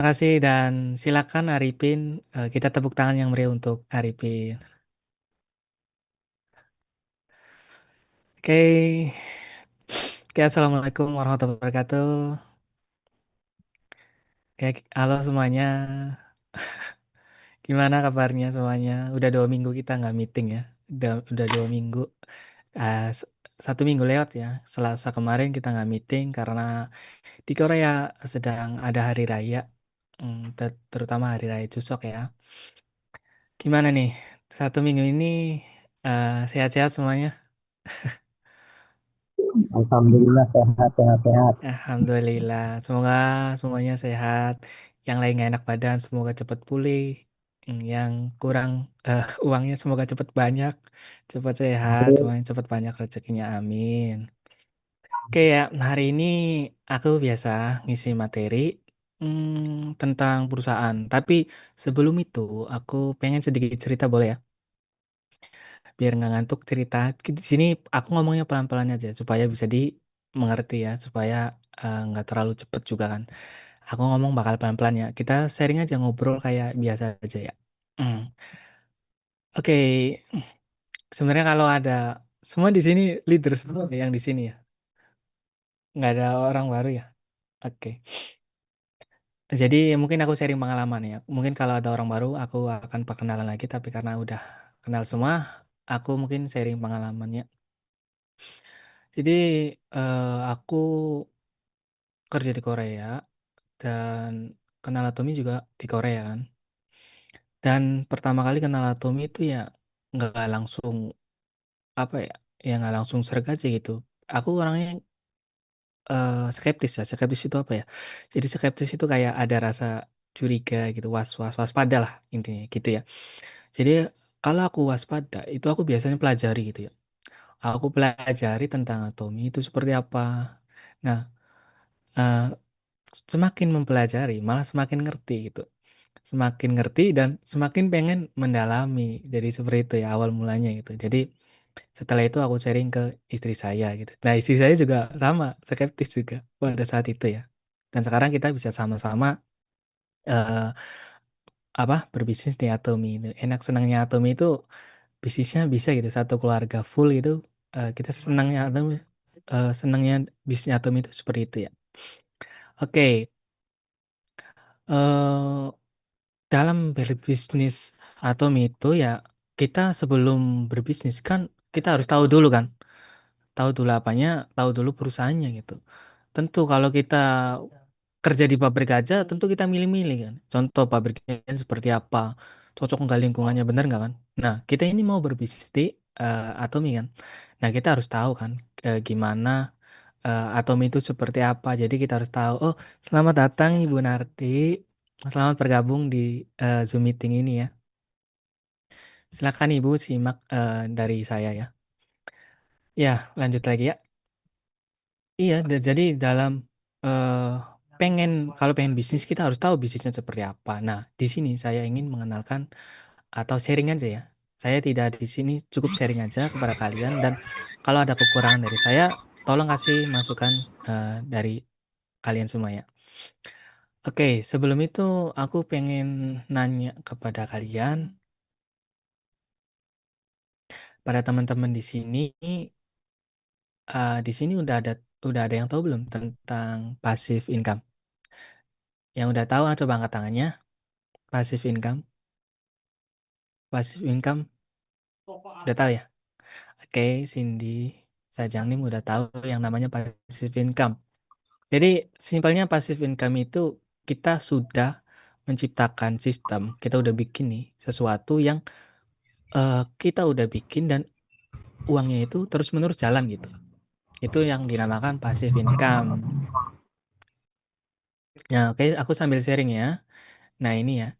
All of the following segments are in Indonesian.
Kasih dan silakan Arifin, kita tepuk tangan yang meriah untuk Arifin. Oke, oke, assalamualaikum warahmatullahi wabarakatuh. Oke, halo semuanya. Gimana kabarnya semuanya? Udah 2 minggu kita nggak meeting ya. Udah 2 minggu. Ah, 1 minggu lewat ya. Selasa kemarin kita nggak meeting karena di Korea sedang ada hari raya, terutama hari raya Chuseok ya. Gimana nih? 1 minggu ini sehat-sehat semuanya? Alhamdulillah sehat sehat sehat. Alhamdulillah, semoga semuanya sehat. Yang lain nggak enak badan, semoga cepat pulih. Yang kurang uangnya, semoga cepat banyak, cepat sehat, semuanya cepat banyak rezekinya. Amin. Oke ya, hari ini aku biasa ngisi materi tentang perusahaan. Tapi sebelum itu, aku pengen sedikit cerita boleh ya? Biar nggak ngantuk cerita. Di sini aku ngomongnya pelan-pelan aja supaya bisa dimengerti ya, supaya nggak terlalu cepet juga kan. Aku ngomong bakal pelan-pelan ya. Kita sharing aja ngobrol kayak biasa aja ya. Hmm. Oke, sebenarnya kalau ada semua di sini leader semua yang di sini ya. Nggak ada orang baru ya. Oke. Jadi mungkin aku sharing pengalaman ya. Mungkin kalau ada orang baru aku akan perkenalan lagi tapi karena udah kenal semua, aku mungkin sharing pengalamannya. Jadi aku kerja di Korea dan kenal Atomi juga di Korea kan. Dan pertama kali kenal Atomi itu ya nggak langsung apa ya, ya nggak langsung serg aja gitu. Aku orangnya skeptis ya. Skeptis itu apa ya? Jadi skeptis itu kayak ada rasa curiga gitu, waspada lah intinya gitu ya. Jadi kalau aku waspada itu aku biasanya pelajari gitu ya. Aku pelajari tentang Atomi itu seperti apa. Nah, eh, semakin mempelajari malah semakin ngerti gitu. Semakin ngerti dan semakin pengen mendalami. Jadi seperti itu ya awal mulanya gitu. Jadi setelah itu aku sharing ke istri saya gitu. Nah, istri saya juga sama, skeptis juga pada saat itu ya. Dan sekarang kita bisa sama-sama eh, berbisnis di Atomi itu. Enak senangnya Atomi itu bisnisnya bisa gitu satu keluarga full gitu. Kita senangnya Atomi, senangnya bisnis Atomi itu seperti itu ya. Oke, eh dalam berbisnis Atomi itu ya kita sebelum berbisnis kan kita harus tahu dulu kan. Tahu dulu apanya, tahu dulu perusahaannya gitu. Tentu kalau kita kerja di pabrik aja, tentu kita milih-milih kan. Contoh pabriknya seperti apa, cocok nggak lingkungannya, bener nggak kan? Nah, kita ini mau berbisnis di Atomi kan. Nah, kita harus tahu kan gimana Atomi itu seperti apa. Jadi kita harus tahu, oh selamat datang Ibu Narti, selamat bergabung di Zoom meeting ini ya. Silakan Ibu simak dari saya ya. Ya, lanjut lagi ya. Iya, jadi dalam eh, kalau pengen bisnis kita harus tahu bisnisnya seperti apa. Nah, di sini saya ingin mengenalkan atau sharing aja ya. Saya tidak di sini cukup sharing aja kepada kalian dan kalau ada kekurangan dari saya, tolong kasih masukan dari kalian semua ya. Oke, sebelum itu aku pengen nanya kepada kalian, pada teman-teman di sini udah ada yang tahu belum tentang passive income? Yang udah tahu, coba angkat tangannya. Passive income. Passive income udah tahu ya? Oke, Cindy Sajangnim udah tahu yang namanya passive income. Jadi simpelnya passive income itu kita sudah menciptakan sistem, kita udah bikin nih sesuatu yang kita udah bikin dan uangnya itu terus-menerus jalan gitu. Itu yang dinamakan passive income. Nah, oke, aku sambil sharing ya. Nah, ini ya,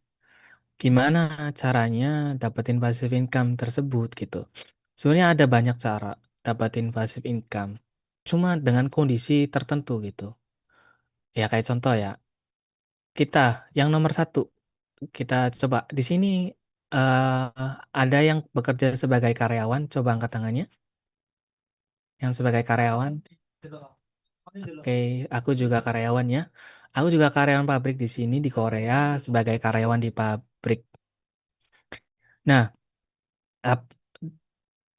gimana caranya dapetin passive income tersebut gitu. Sebenarnya ada banyak cara dapatin passive income. Cuma dengan kondisi tertentu gitu. Ya kayak contoh ya, kita yang nomor satu, kita coba di sini ada yang bekerja sebagai karyawan, coba angkat tangannya. Yang sebagai karyawan, oke, aku juga karyawan ya. Aku juga karyawan pabrik di sini di Korea sebagai karyawan di pabrik. Nah, ap-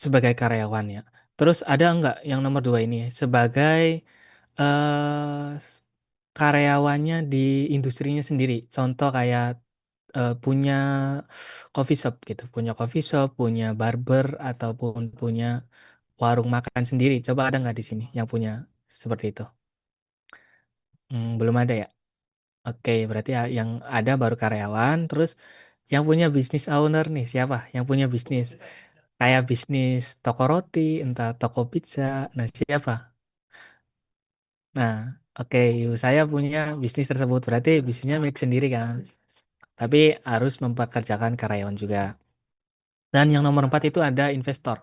sebagai karyawan ya. Terus ada nggak yang nomor dua ini sebagai karyawannya di industrinya sendiri? Contoh kayak punya coffee shop gitu, punya coffee shop, punya barber ataupun punya warung makan sendiri. Coba ada nggak di sini yang punya seperti itu? Belum ada ya. Oke, berarti ya yang ada baru karyawan. Terus yang punya bisnis owner nih siapa? Yang punya bisnis kayak bisnis toko roti, entah toko pizza. Nah, siapa? Nah, oke, saya punya bisnis tersebut. Berarti bisnisnya milik sendiri kan. Tapi harus mempekerjakan karyawan juga. Dan yang nomor empat itu ada investor.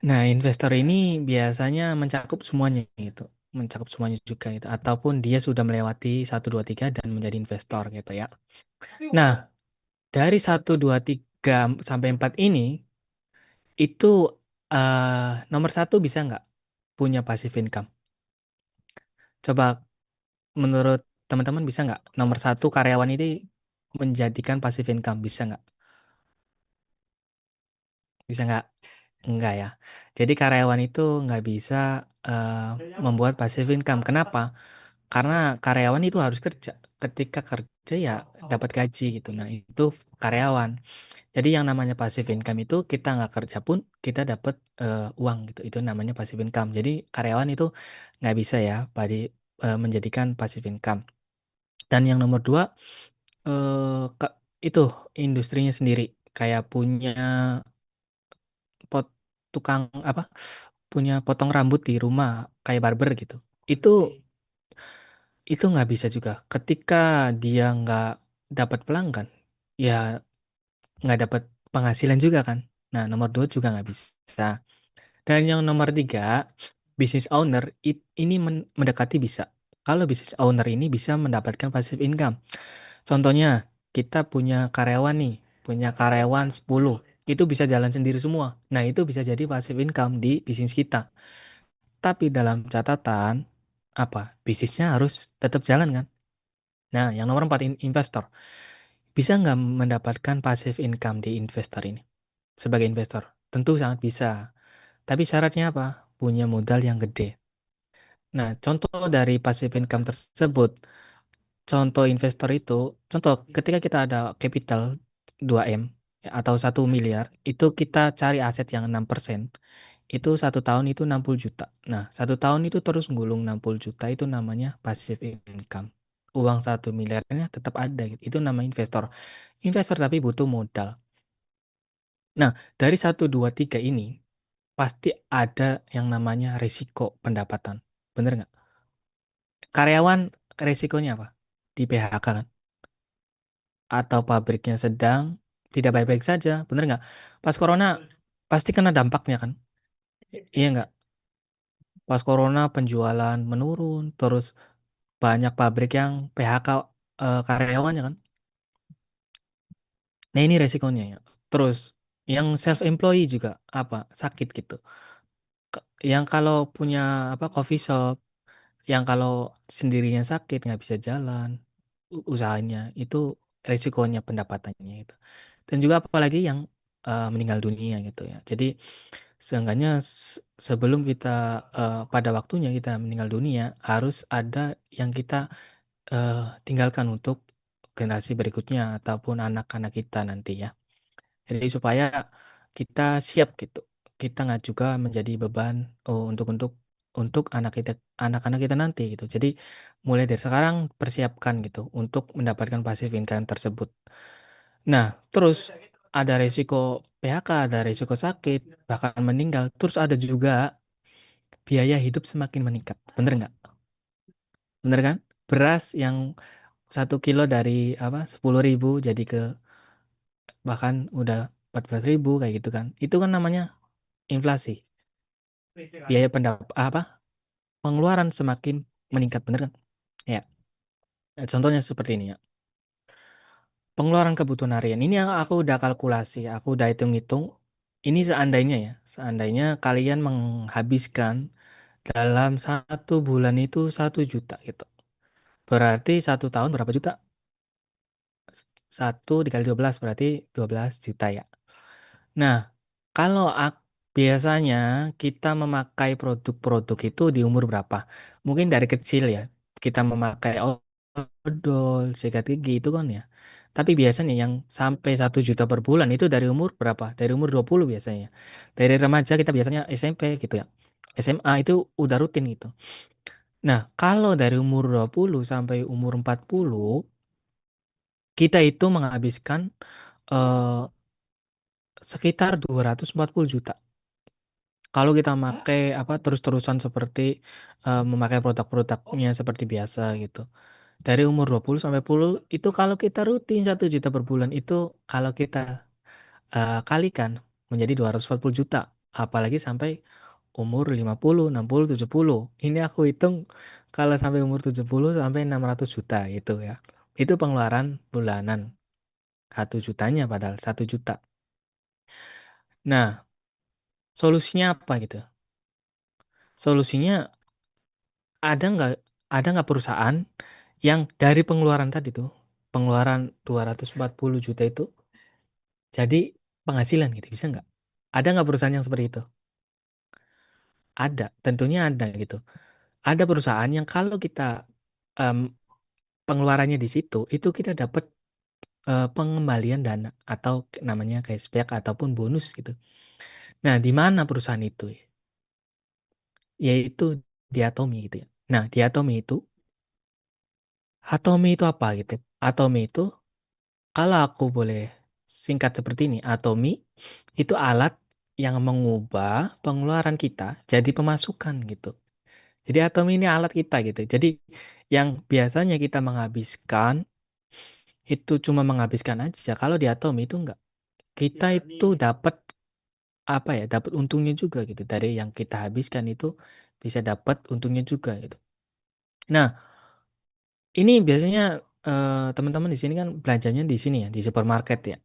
Nah, investor ini biasanya mencakup semuanya gitu. Mencakup semuanya juga gitu. Ataupun dia sudah melewati satu 2 3 dan menjadi investor gitu ya. Nah, dari satu 2 3 sampai 4 ini, itu nomor satu bisa nggak punya passive income? Coba menurut teman-teman bisa nggak nomor satu karyawan ini menjadikan passive income? Bisa nggak? Bisa nggak? Enggak ya. Jadi karyawan itu nggak bisa membuat passive income. Kenapa? Karena karyawan itu harus kerja. Ketika kerja ya dapat gaji gitu. Nah itu karyawan. Jadi yang namanya passive income itu kita nggak kerja pun kita dapat uang gitu. Itu namanya passive income. Jadi karyawan itu nggak bisa ya menjadikan passive income. Dan yang nomor dua itu industrinya sendiri kayak punya pot tukang apa punya potong rambut di rumah kayak barber gitu. Itu itu nggak bisa juga. Ketika dia nggak dapat pelanggan, ya nggak dapat penghasilan juga kan. Nah, nomor dua juga nggak bisa. Dan yang nomor tiga, business owner ini mendekati bisa. Kalau business owner ini bisa mendapatkan passive income. Contohnya, kita punya karyawan nih, punya karyawan 10, itu bisa jalan sendiri semua. Nah, itu bisa jadi passive income di bisnis kita. Tapi dalam catatan, apa? Bisnisnya harus tetap jalan kan? Nah, yang nomor 4, investor. Bisa nggak mendapatkan passive income di investor ini? Sebagai investor? Tentu sangat bisa. Tapi syaratnya apa? Punya modal yang gede. Nah, contoh dari passive income tersebut, contoh investor itu, contoh ketika kita ada capital 2M ya, atau 1 miliar, itu kita cari aset yang 6%, itu 1 tahun itu 60 juta. Nah, 1 tahun itu terus gulung 60 juta, itu namanya passive income. Uang 1 miliarnya tetap ada, gitu. Itu namanya investor. Investor tapi butuh modal. Nah, dari satu 2 3 ini, pasti ada yang namanya risiko pendapatan. Bener nggak? Karyawan resikonya apa? Di PHK kan? Atau pabriknya sedang tidak baik-baik saja, bener nggak? Pas corona pasti kena dampaknya kan? Iya nggak? Pas corona penjualan menurun, terus banyak pabrik yang PHK karyawannya kan? Nah ini resikonya ya. Terus yang self employee juga apa? Sakit gitu. Yang kalau punya apa coffee shop, yang kalau sendirinya sakit nggak bisa jalan usahanya itu resikonya pendapatannya itu. Dan juga apalagi yang meninggal dunia gitu ya. Jadi seenggaknya sebelum kita pada waktunya kita meninggal dunia harus ada yang kita eh, tinggalkan untuk generasi berikutnya ataupun anak-anak kita nanti ya. Jadi supaya kita siap gitu. Kita nggak juga menjadi beban untuk anak-anak kita nanti gitu. Jadi mulai dari sekarang persiapkan gitu untuk mendapatkan passive income tersebut. Nah, terus ada resiko PHK, ada resiko sakit, bahkan meninggal. Terus ada juga biaya hidup semakin meningkat. Bener nggak? Bener kan? Beras yang 1 kilo dari apa 10.000 jadi ke bahkan udah 14.000 kayak gitu kan. Itu kan namanya inflasi. Biaya apa? Pengeluaran semakin meningkat, bener kan? Ya. Contohnya seperti ini ya. Pengeluaran kebutuhan harian. Ini yang aku udah kalkulasi, aku udah hitung-hitung. Ini seandainya ya, seandainya kalian menghabiskan dalam 1 bulan itu 1 juta gitu. Berarti 1 tahun berapa juta? Satu dikali 12 berarti 12 juta ya. Nah, kalau biasanya kita memakai produk-produk itu di umur berapa? Mungkin dari kecil ya, kita memakai odol, sikat gigi itu kan ya. Tapi biasanya yang sampai 1 juta per bulan itu dari umur berapa? Dari umur 20 biasanya. Dari remaja kita biasanya SMP gitu ya. SMA itu udah rutin gitu. Nah, kalau dari umur 20 sampai umur 40, kita itu menghabiskan eh, sekitar 240 juta. Kalau kita pakai apa terus-terusan seperti memakai produk-produknya seperti biasa gitu. Dari umur 20 sampai 40 itu kalau kita rutin 1 juta per bulan itu kalau kita kalikan menjadi 240 juta. Apalagi sampai umur 50, 60, 70. Ini aku hitung kalau sampai umur 70 sampai 600 juta gitu ya. Itu pengeluaran bulanan. 1 jutanya padahal 1 juta. Nah, solusinya apa gitu? Solusinya ada nggak ada nggak perusahaan yang dari pengeluaran tadi tuh, pengeluaran 240 juta itu jadi penghasilan gitu, bisa nggak? Ada nggak perusahaan yang seperti itu? Ada, tentunya ada gitu. Ada perusahaan yang kalau kita em, pengeluarannya di situ, itu kita dapat pengembalian dana atau namanya cashback ataupun bonus gitu. Nah, di mana perusahaan itu? Yaitu di Atomi gitu ya. Nah, di Atomi itu apa gitu? Atomi itu kalau aku boleh singkat seperti ini, Atomi itu alat yang mengubah pengeluaran kita jadi pemasukan gitu. Jadi Atomi ini alat kita gitu. Jadi yang biasanya kita menghabiskan itu cuma menghabiskan aja. Kalau di Atomi itu enggak. Kita itu dapat apa ya? Dapat untungnya juga gitu. Dari yang kita habiskan itu bisa dapat untungnya juga gitu. Nah, ini biasanya teman-teman di sini kan belanjanya di sini ya, di supermarket ya.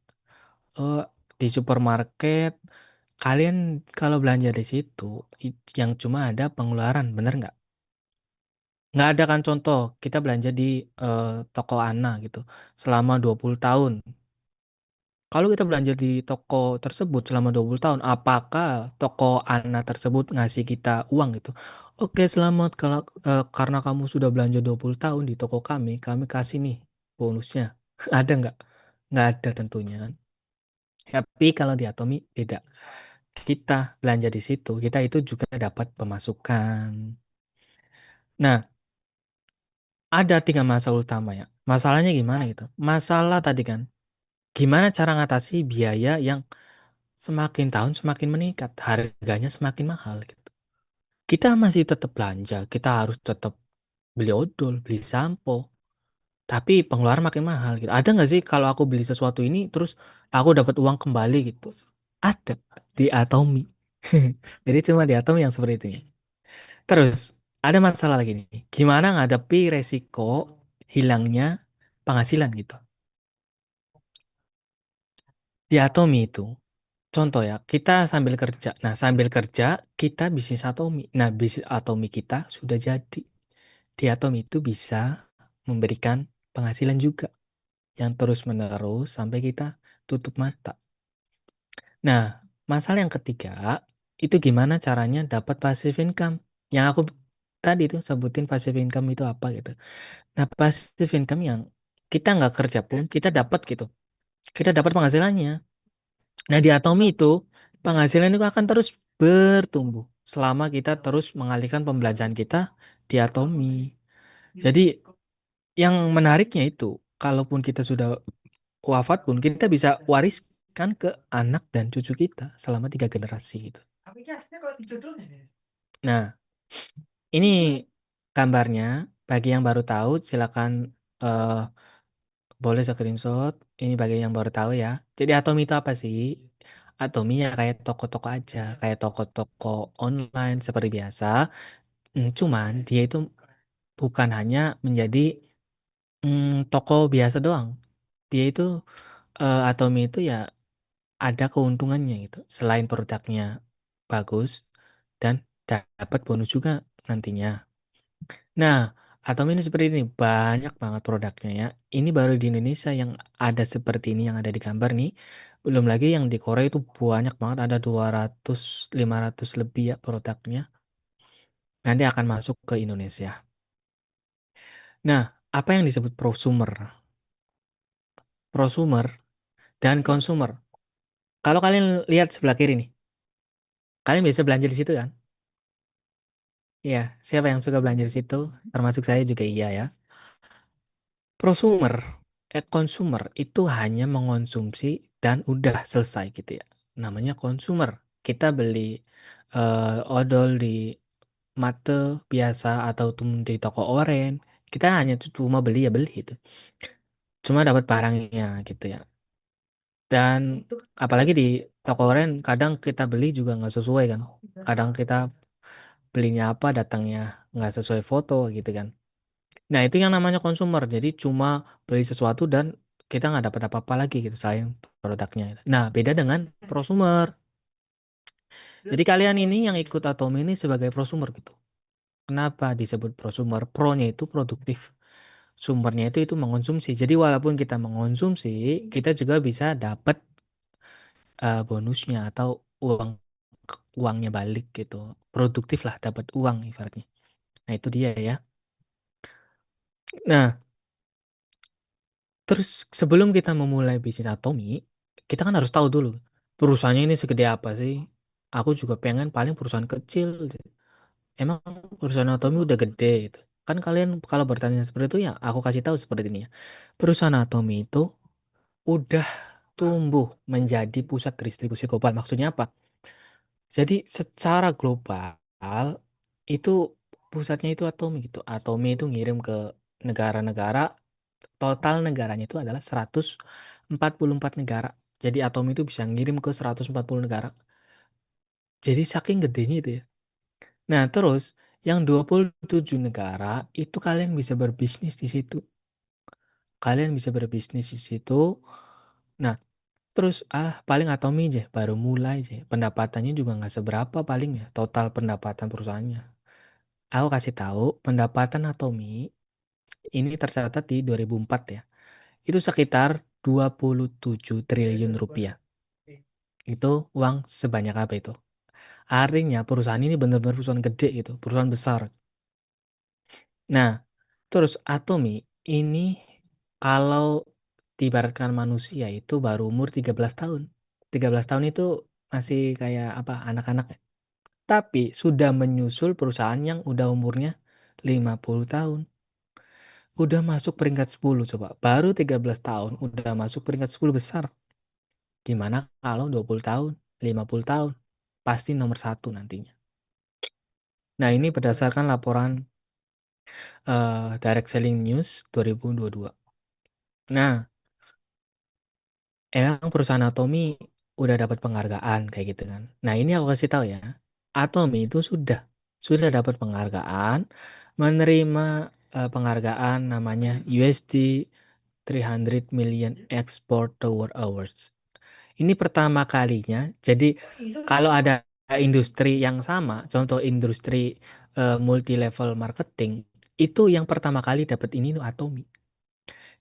Oh, di supermarket kalian kalau belanja di situ yang cuma ada pengeluaran, bener nggak? Nggak ada kan contoh kita belanja di toko Ana gitu selama 20 tahun. Kalau kita belanja di toko tersebut selama 20 tahun, apakah toko Ana tersebut ngasih kita uang gitu? Oke, selamat kalau karena kamu sudah belanja 20 tahun di toko kami kasih nih bonusnya. Ada nggak? Nggak ada tentunya kan. Tapi kalau di Atomi beda. Kita belanja di situ, kita itu juga dapat pemasukan. Nah, ada 3 masalah utama ya. Masalahnya gimana gitu? Masalah tadi kan, gimana cara ngatasi biaya yang semakin tahun semakin meningkat, harganya semakin mahal gitu. Kita masih tetap belanja, kita harus tetap beli odol, beli sampo, tapi pengeluaran makin mahal gitu. Ada nggak sih kalau aku beli sesuatu ini terus aku dapat uang kembali gitu? Ada di Atomi. Jadi cuma di Atomi yang seperti itu ya. Terus ada masalah lagi nih. Gimana ngadepi resiko hilangnya penghasilan gitu. Di Atomi itu, contoh ya, kita sambil kerja. Nah, sambil kerja kita bisnis Atomi. Nah, bisnis Atomi kita sudah jadi. Di Atomi itu bisa memberikan penghasilan juga yang terus-menerus sampai kita tutup mata. Nah, masalah yang ketiga itu gimana caranya dapat passive income. Yang aku tadi tuh sebutin passive income itu apa gitu. Nah, passive income yang kita nggak kerja pun kita dapat gitu. Kita dapat penghasilannya. Nah, di Atomi itu penghasilan itu akan terus bertumbuh selama kita terus mengalihkan pembelajaran kita di Atomi. Jadi, yang menariknya itu, kalaupun kita sudah wafat pun kita bisa wariskan ke anak dan cucu kita selama 3 generasi gitu. Nah, ini gambarnya. Bagi yang baru tahu, silakan eh, boleh screenshot. Ini bagi yang baru tahu ya. Jadi Atomi itu apa sih? Atomi ya kayak toko-toko aja, kayak toko-toko online seperti biasa. Cuman dia itu bukan hanya menjadi toko biasa doang. Dia itu Atomi itu ya ada keuntungannya gitu. Selain produknya bagus dan dapat bonus juga nantinya. Nah, Atom ini seperti ini, banyak banget produknya ya. Ini baru di Indonesia yang ada seperti ini yang ada di gambar nih. Belum lagi yang di Korea itu banyak banget, ada 200, 500 lebih ya produknya. Nanti akan masuk ke Indonesia. Nah, apa yang disebut prosumer? Prosumer dan consumer. Kalau kalian lihat sebelah kiri nih, kalian bisa belanja di situ kan? Iya, siapa yang suka belanja di situ? Termasuk saya juga iya ya. Prosumer, consumer itu hanya mengonsumsi dan udah selesai gitu ya. Namanya consumer. Kita beli odol di mate biasa atau di toko oren. Kita hanya cuma beli ya beli itu. Cuma dapat barangnya gitu ya. Dan apalagi di toko oren kadang kita beli juga nggak sesuai kan. Kadang kita belinya apa datangnya nggak sesuai foto gitu kan. Nah, itu yang namanya konsumer. Jadi cuma beli sesuatu dan kita nggak dapat apa-apa lagi gitu sayang produknya. Nah, beda dengan prosumer. Jadi kalian ini yang ikut Atom ini sebagai prosumer gitu. Kenapa disebut prosumer? Pro-nya itu produktif. Sumbernya itu mengonsumsi. Jadi walaupun kita mengonsumsi, kita juga bisa dapat bonusnya atau uang uangnya balik gitu. Produktif lah, dapat uang ibaratnya. Nah, itu dia ya. Nah, terus sebelum kita memulai bisnis Atomi, kita kan harus tahu dulu perusahaannya ini segede apa sih. Aku juga pengen paling perusahaan kecil. Emang perusahaan Atomi udah gede gitu. Kan kalian kalau bertanya seperti itu ya aku kasih tahu seperti ini ya. Perusahaan Atomi itu udah tumbuh menjadi pusat distribusi global. Maksudnya apa? Jadi secara global itu pusatnya itu Atomi gitu. Atomi itu ngirim ke negara-negara. Total negaranya itu adalah 144 negara. Jadi Atom itu bisa ngirim ke 140 negara. Jadi saking gedenya itu ya. Nah, terus yang 27 negara itu kalian bisa berbisnis di situ. Kalian bisa berbisnis di situ. Nah, terus paling Atomi aja baru mulai aja. Pendapatannya juga nggak seberapa paling ya total pendapatan perusahaannya. Aku kasih tahu pendapatan Atomi ini tercatat di 2004 ya. Itu sekitar 27 triliun rupiah. Itu uang sebanyak apa itu? Artinya perusahaan ini benar-benar perusahaan gede gitu, perusahaan besar. Nah, terus Atomi ini kalau diibaratkan manusia itu baru umur 13 tahun. 13 tahun itu masih kayak apa anak-anak ya. Tapi sudah menyusul perusahaan yang udah umurnya 50 tahun. Udah masuk peringkat 10 coba. Baru 13 tahun udah masuk peringkat 10 besar. Gimana kalau 20 tahun, 50 tahun? Pasti nomor satu nantinya. Nah, ini berdasarkan laporan Direct Selling News 2022. Nah, emang perusahaan Atomi udah dapat penghargaan kayak gitu kan. Nah, ini aku kasih tahu ya. Atomi itu sudah dapat penghargaan, menerima penghargaan namanya USD 300 Million Export Award Awards. Ini pertama kalinya. Jadi kalau ada industri yang sama, contoh industri multi level marketing, itu yang pertama kali dapat ini tuh Atomi.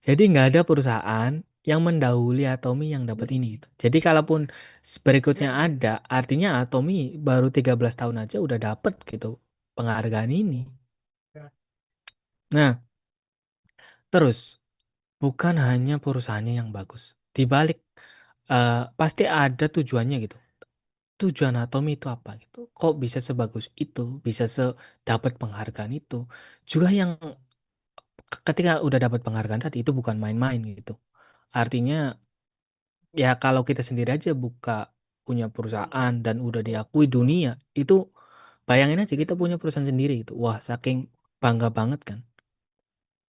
Jadi nggak ada perusahaan yang mendahului Atomi yang dapat ini gitu. Jadi kalaupun berikutnya ada, artinya Atomi baru 13 tahun aja udah dapat gitu penghargaan ini. Nah, terus bukan hanya perusahaannya yang bagus. Di balik pasti ada tujuannya gitu. Tujuan Atomi itu apa gitu? Kok bisa sebagus itu, bisa sedapat penghargaan itu? Juga yang ketika udah dapat penghargaan tadi itu bukan main-main gitu. Artinya ya kalau kita sendiri aja buka punya perusahaan dan udah diakui dunia, itu bayangin aja kita punya perusahaan sendiri gitu. Wah, saking bangga banget kan.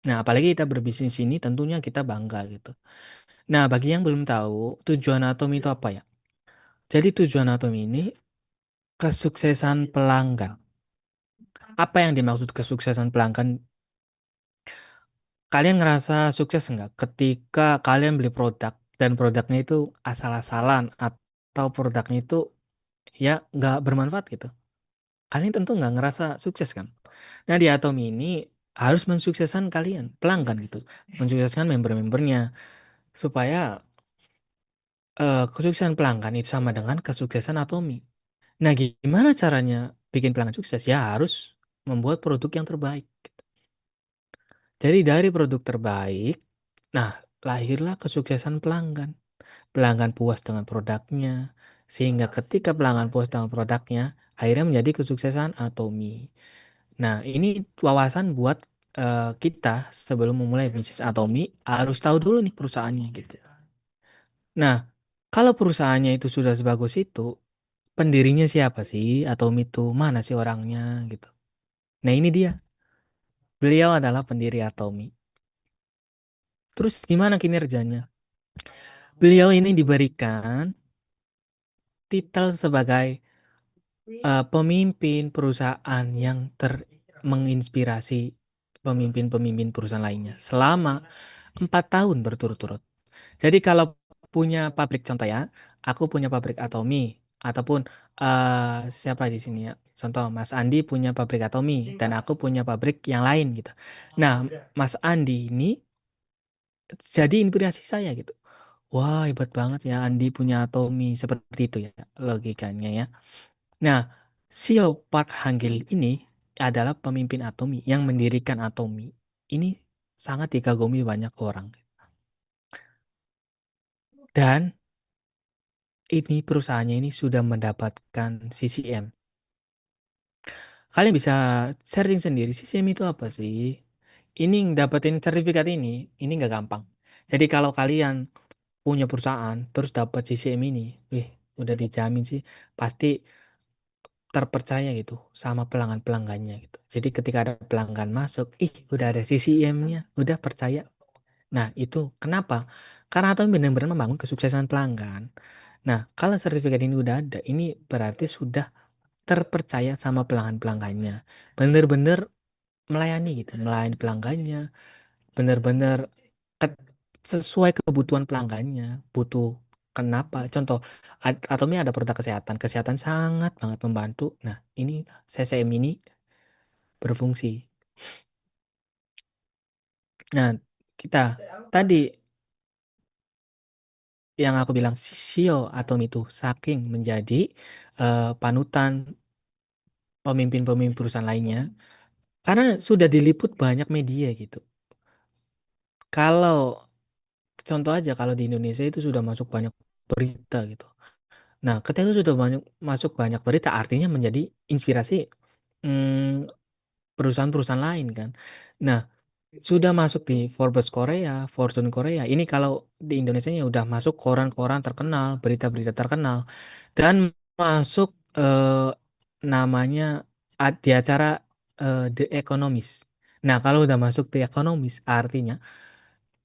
Nah, apalagi kita berbisnis ini tentunya kita bangga gitu. Nah, bagi yang belum tahu, tujuan Atomi itu apa ya? Jadi tujuan Atomi ini kesuksesan pelanggan. Apa yang dimaksud kesuksesan pelanggan? Kalian ngerasa sukses nggak ketika kalian beli produk dan produknya itu asal-asalan atau produknya itu ya nggak bermanfaat gitu? Kalian tentu nggak ngerasa sukses kan? Nah di Atom ini harus mensukseskan kalian pelanggan gitu, mensukseskan member-membernya supaya kesuksesan pelanggan itu sama dengan kesuksesan Atomi. Nah, gimana caranya bikin pelanggan sukses? Ya harus membuat produk yang terbaik. Jadi dari produk terbaik, nah lahirlah kesuksesan pelanggan. Pelanggan puas dengan produknya, sehingga ketika pelanggan puas dengan produknya, akhirnya menjadi kesuksesan Atomi. Nah, ini wawasan buat kita sebelum memulai bisnis Atomi harus tahu dulu nih perusahaannya gitu. Nah, kalau perusahaannya itu sudah sebagus itu, pendirinya siapa sih? Atomi itu mana sih orangnya gitu. Nah, ini dia. Beliau adalah pendiri Atomi. Terus gimana kinerjanya? Beliau ini diberikan titel sebagai pemimpin perusahaan yang menginspirasi pemimpin-pemimpin perusahaan lainnya selama 4 tahun berturut-turut. Jadi kalau punya pabrik contoh ya, aku punya pabrik Atomi ataupun siapa di sini ya? Contoh Mas Andi punya pabrik Atomi dan aku punya pabrik yang lain gitu. Nah, Mas Andi ini jadi inspirasi saya gitu. Wah, hebat banget ya Andi punya Atomi seperti itu ya logikanya ya. Nah, Sio Park Hang-il ini adalah pemimpin Atomi yang mendirikan Atomi. Ini sangat dikagumi banyak orang. Dan ini perusahaannya ini sudah mendapatkan CCM. Kalian bisa searching sendiri CCM itu apa sih? Ini dapetin sertifikat ini nggak gampang. Jadi kalau kalian punya perusahaan terus dapat CCM ini, udah dijamin sih pasti terpercaya gitu sama pelanggan-pelanggannya gitu. Jadi ketika ada pelanggan masuk, udah ada CCM-nya, udah percaya. Nah, itu kenapa? Karena Atom benar-benar membangun kesuksesan pelanggan. Nah, kalau sertifikat ini udah ada, ini berarti sudah terpercaya sama pelanggan-pelanggannya. Bener-bener melayani gitu, melayani pelanggannya, bener-bener ke- sesuai kebutuhan pelanggannya. Butuh kenapa? Contoh, Atomnya ada produk kesehatan. Kesehatan sangat banget membantu. Nah, ini CCM ini berfungsi. Nah, kita tadi yang aku bilang Shio Atom itu saking menjadi panutan pemimpin-pemimpin perusahaan lainnya karena sudah diliput banyak media gitu. Kalau contoh aja kalau di Indonesia itu sudah masuk banyak berita gitu. Nah, ketika itu sudah masuk banyak berita artinya menjadi inspirasi mm, perusahaan-perusahaan lain kan. Nah, sudah masuk di Forbes Korea, Fortune Korea. Ini kalau di Indonesia udah masuk koran-koran terkenal, berita-berita terkenal, dan masuk namanya di acara The Economist. Nah, kalau udah masuk The Economist, artinya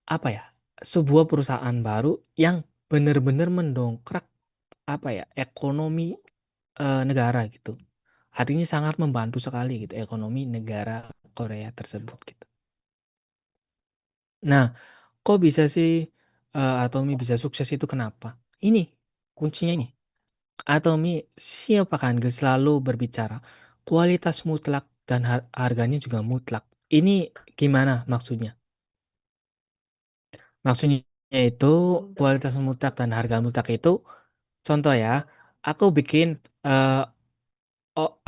apa ya? Sebuah perusahaan baru yang benar-benar mendongkrak apa ya? Ekonomi negara gitu. Artinya sangat membantu sekali gitu ekonomi negara Korea tersebut gitu. Nah, kok bisa sih Atomi bisa sukses itu kenapa? Ini kuncinya ini. Atomi siapa kan selalu berbicara kualitas mutlak dan harganya juga mutlak. Ini gimana maksudnya? Maksudnya itu kualitas mutlak dan harga mutlak itu contoh ya, aku bikin eh,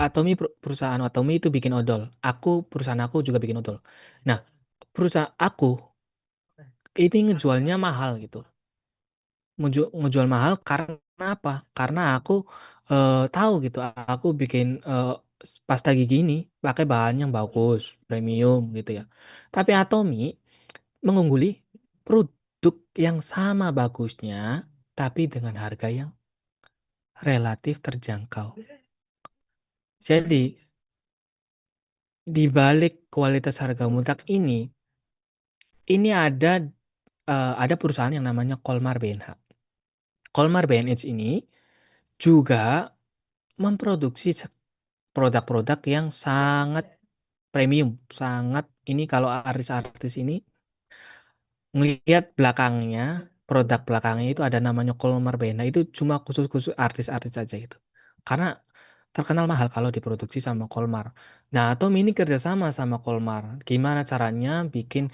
Atomi perusahaan Atomi itu bikin odol. Perusahaan aku juga bikin odol. Nah, perusahaan aku ini ngejualnya mahal gitu. Ngejual mahal karena apa? Karena aku tahu gitu. Aku bikin pasta gigi ini pakai bahan yang bagus, premium gitu ya. Tapi Atomi mengungguli produk yang sama bagusnya, tapi dengan harga yang relatif terjangkau. Jadi di balik kualitas harga mutlak ini ada perusahaan yang namanya Kolmar BNH. Kolmar BNH ini juga memproduksi produk-produk yang sangat premium, sangat ini kalau artis-artis ini ngelihat belakangnya, produk belakangnya itu ada namanya Kolmar BNH itu cuma khusus-khusus artis-artis saja itu. Karena terkenal mahal kalau diproduksi sama Kolmar. Nah, Atomi ini kerjasama sama Kolmar. Gimana caranya bikin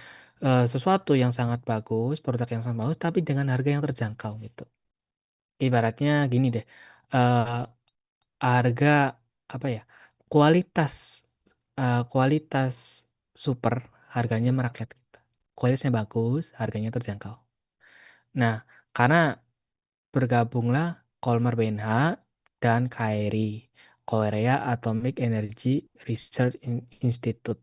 sesuatu yang sangat bagus, produk yang sangat bagus, tapi dengan harga yang terjangkau gitu. Ibaratnya gini deh, eh harga apa ya, kualitas kualitas super, harganya merakyat gitu. Kualitasnya bagus, harganya terjangkau. Nah, karena bergabunglah Kolmar BNH dan KAERI, Korea Atomic Energy Research Institute.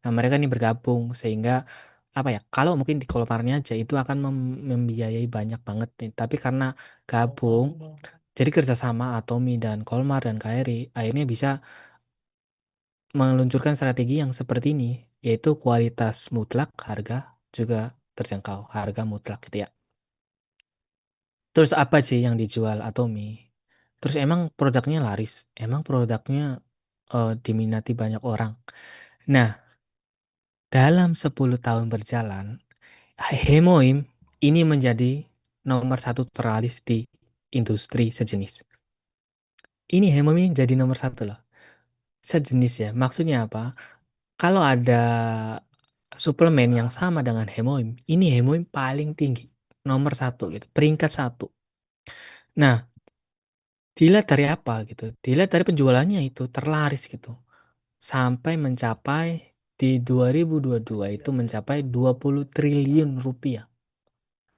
Nah, mereka ini bergabung sehingga apa ya? Kalau mungkin di Kolmarnya aja itu akan membiayai banyak banget nih. Tapi karena gabung, jadi kerjasama Atomi dan Kolmar dan KAERI akhirnya bisa meluncurkan strategi yang seperti ini, yaitu kualitas mutlak, harga juga terjangkau, harga mutlak gitu ya. Terus apa sih yang dijual Atomi? Terus emang produknya laris, emang produknya diminati banyak orang. Nah, dalam 10 tahun berjalan, Hemoim ini menjadi nomor satu teralis di industri sejenis. Ini Hemoim ini jadi nomor satu loh. Sejenis ya, maksudnya apa? Kalau ada suplemen yang sama dengan Hemoim, ini Hemoim paling tinggi, nomor satu gitu, peringkat satu. Nah, dilihat dari apa gitu? Dilihat dari penjualannya itu terlaris gitu. Sampai mencapai di 2022 itu mencapai 20 triliun rupiah.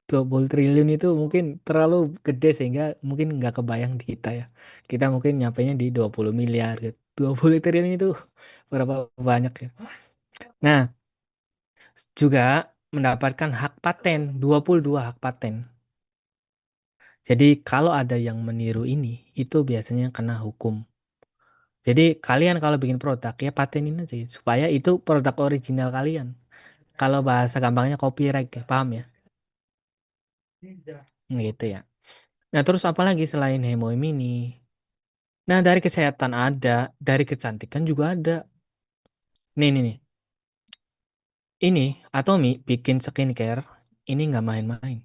20 triliun itu mungkin terlalu gede sehingga mungkin nggak kebayang di kita ya. Kita mungkin nyampainya di 20 miliar gitu. 20 triliun itu berapa banyak ya. Nah, juga mendapatkan hak paten, 22 hak paten. Jadi kalau ada yang meniru ini, itu biasanya kena hukum. Jadi kalian kalau bikin produk ya patenin aja supaya itu produk original kalian. Kalau bahasa gampangnya copyright ya, paham ya? Gitu ya. Nah, terus apa lagi selain Hemoim ini? Nah, dari kesehatan ada, dari kecantikan juga ada. Nih. Ini Atomi bikin skincare, ini nggak main-main.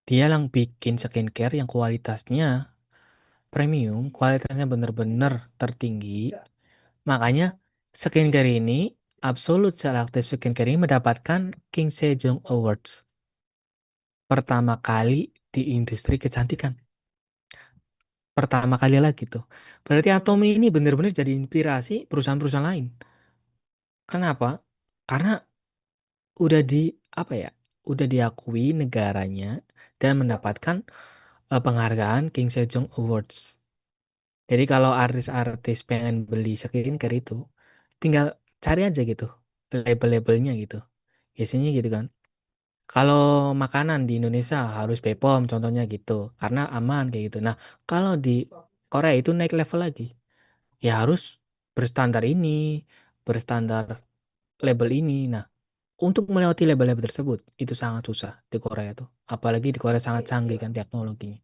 Dia yang bikin skincare yang kualitasnya premium, kualitasnya bener-bener tertinggi. Makanya skincare ini, Absolute Selective Skincare ini mendapatkan King Sejong Awards pertama kali di industri kecantikan. Pertama kali lagi tuh. Berarti Atomi ini bener-bener jadi inspirasi perusahaan-perusahaan lain. Kenapa? Karena udah di apa ya? Udah diakui negaranya dan mendapatkan penghargaan King Sejong Awards. Jadi kalau artis-artis pengen beli skincare itu, tinggal cari aja gitu label-labelnya gitu. Biasanya gitu kan. Kalau makanan di Indonesia harus BPOM contohnya gitu, karena aman kayak gitu. Nah, kalau di Korea itu naik level lagi. Ya harus berstandar ini, berstandar label ini. Nah, untuk melewati label-label tersebut itu sangat susah di Korea tuh. Apalagi di Korea sangat canggih kan teknologinya.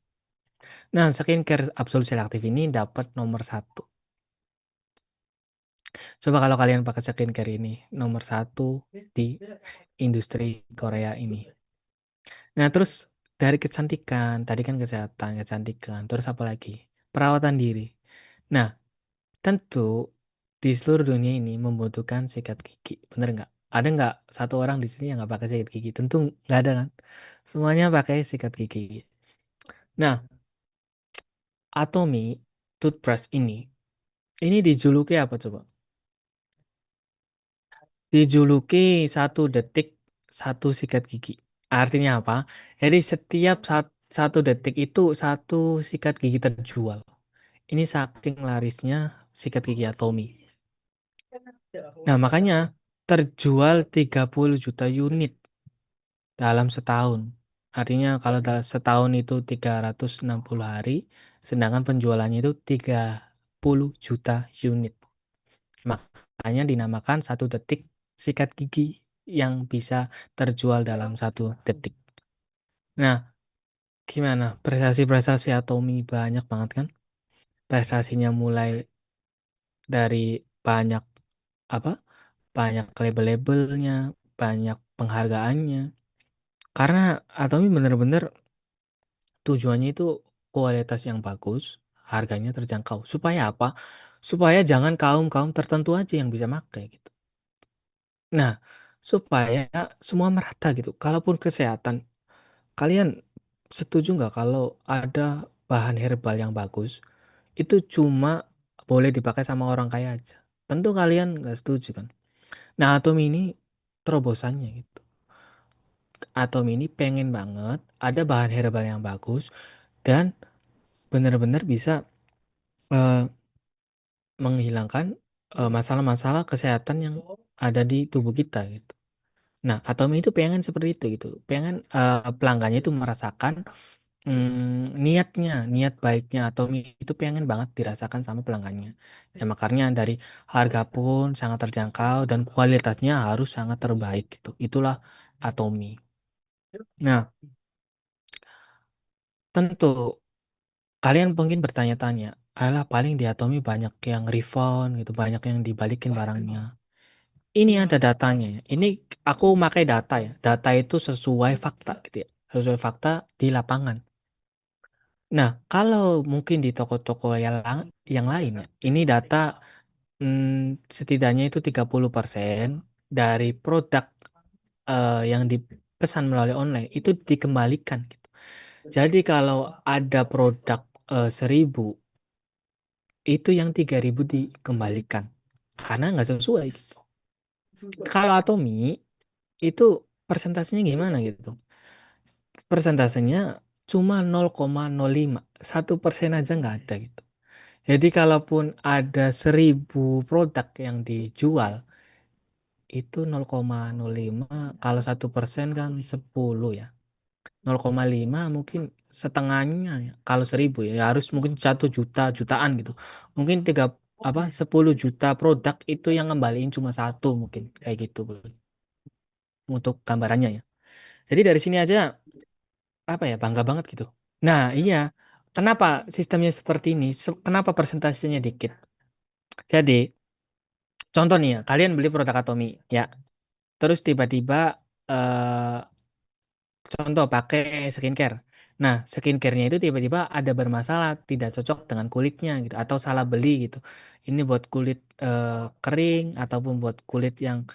Nah, skincare Absolut Selective ini dapat nomor satu. Coba kalau kalian pakai skincare ini, nomor satu di industri Korea ini. Nah, terus dari kecantikan, tadi kan kesehatan, kecantikan, terus apa lagi? Perawatan diri. Nah, tentu di seluruh dunia ini membutuhkan sikat gigi, bener nggak? Ada nggak satu orang di sini yang nggak pakai sikat gigi? Tentu nggak ada kan? Semuanya pakai sikat gigi. Nah, Atomi toothbrush ini dijuluki apa coba? Dijuluki 1 detik satu sikat gigi. Artinya apa? Jadi setiap 1 detik itu satu sikat gigi terjual. Ini saking larisnya sikat gigi Atomi. Nah, makanya terjual 30 juta unit dalam setahun. Artinya kalau dalam setahun itu 360 hari, sedangkan penjualannya itu 30 juta unit. Makanya dinamakan 1 detik sikat gigi yang bisa terjual dalam 1 detik. Nah, gimana? Prestasi-prestasi Atomi banyak banget kan? Prestasinya mulai dari banyak apa? Banyak label-labelnya, banyak penghargaannya. Karena Atomi bener-bener tujuannya itu kualitas yang bagus, harganya terjangkau. Supaya apa? Supaya jangan kaum-kaum tertentu aja yang bisa pakai gitu. Nah, supaya semua merata gitu. Kalaupun kesehatan, kalian setuju nggak kalau ada bahan herbal yang bagus, itu cuma boleh dipakai sama orang kaya aja? Tentu kalian nggak setuju kan? Nah, Atom ini terobosannya gitu. Atom ini pengen banget ada bahan herbal yang bagus dan benar-benar bisa eh, menghilangkan masalah-masalah kesehatan yang ada di tubuh kita gitu. Nah, Atom itu pengen seperti itu gitu. Pengen pelanggannya itu merasakan niat baiknya Atom itu pengen banget dirasakan sama pelanggannya. Ya makanya dari harga pun sangat terjangkau dan kualitasnya harus sangat terbaik gitu. Itulah Atomi. Nah, tentu kalian mungkin bertanya-tanya, alah paling di Atomi banyak yang refund gitu, banyak yang dibalikin barangnya. Ini ada datanya ya. Ini aku pakai data ya. Data itu sesuai fakta gitu ya. Sesuai fakta di lapangan. Nah, kalau mungkin di toko-toko yang lain ya, ini data setidaknya itu 30% dari produk yang dipesan melalui online itu dikembalikan gitu. Jadi kalau ada produk 1.000, itu yang 3.000 dikembalikan. Karena nggak sesuai gitu. Kalau Atomi, itu persentasenya gimana gitu? Persentasenya cuma 0,05, 1% aja nggak ada gitu. Jadi kalaupun ada 1.000 produk yang dijual, itu 0,05, kalau 1% kan 10 ya. 0,5 mungkin setengahnya ya. Kalau 1.000 ya harus mungkin 1 juta, jutaan gitu. Mungkin 10 juta produk itu yang ngembaliin cuma satu mungkin kayak gitu Bro. Untuk gambarannya ya. Jadi dari sini aja apa ya bangga banget gitu. Nah, iya. Kenapa sistemnya seperti ini? Kenapa persentasenya dikit? Jadi, contoh nih ya, kalian beli produk Atomi ya. Terus tiba-tiba eh contoh pakai skincare. Nah, skincare-nya itu tiba-tiba ada bermasalah, tidak cocok dengan kulitnya gitu atau salah beli gitu. Ini buat kulit kering ataupun buat kulit yang